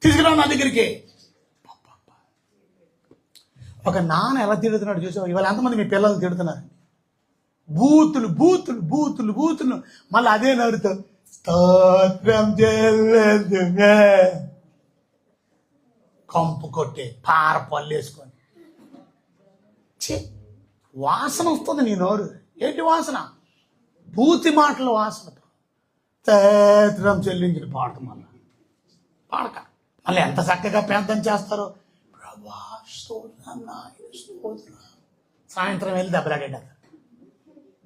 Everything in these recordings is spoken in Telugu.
తీసుకురా నా దగ్గరికి. ఒక నాన్న ఎలా తిడుతున్నాడు చూసావు. ఇవాళ ఎంతమంది మీ పిల్లలు తిడుతున్నారు? బూతులు బూతులు బూతులు బూతులు. మళ్ళీ అదే నవ్వుతో స్తోత్రం చెల్లించునే. కంపు కొట్టే పార పళ్ళు వేసుకొని వాసన వస్తుంది నీ నోరు. ఏంటి వాసన? బూతి మాటల వాసనతో స్తోత్రం చెల్లించిన పాడతాం. మళ్ళీ పాడక మళ్ళీ ఎంత చక్కగా ప్రార్థన చేస్తారో. ప్రభా స్తోత్రం నాయన స్తోత్రం. సాయంత్రం వెళ్ళి దెబ్బలాడేట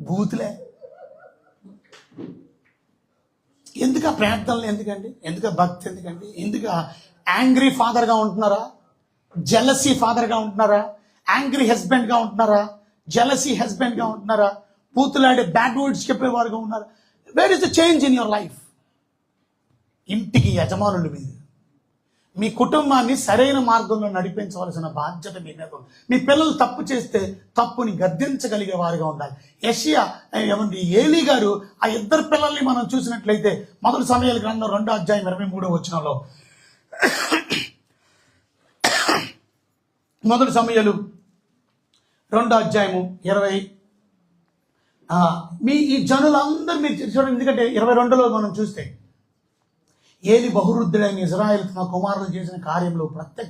బూతులే. ఎందుకు ఆ ప్రార్థనలు ఎందుకండి? ఎందుకు భక్తి ఎందుకండి? ఎందుకు యాంగ్రీ ఫాదర్గా ఉంటున్నారా? జెలసీ ఫాదర్గా ఉంటున్నారా? యాంగ్రీ హస్బెండ్గా ఉంటున్నారా? జెలసీ హస్బెండ్గా ఉంటున్నారా? బూతులాడే బ్యాడ్ వర్డ్స్ చెప్పేవారుగా ఉన్నారు. Where is the change in your life? ఇంటికి యజమానులు మీరు. మీ కుటుంబాన్ని సరైన మార్గంలో నడిపించవలసిన బాధ్యత మీ మీద ఉంది. మీ పిల్లలు తప్పు చేస్తే తప్పుని గద్దించగలిగే వారిగా ఉండాలి. యెషయా ఏలీ గారు ఆ ఇద్దరు పిల్లల్ని మనం చూసినట్లయితే మొదటి సమూయేలు గ్రంథం 2వ అధ్యాయం 23వ వచనంలో, మొదటి సమూయేలు 2వ అధ్యాయము 20 మీ ఈ జనులందరూ మీరు చూడండి. ఎందుకంటే 22లో మనం చూస్తే ఏలి బహువృద్ధుడైన ఇజ్రాయేల్ తన కుమారులు చేసిన కార్యంలో ప్రత్యక్ష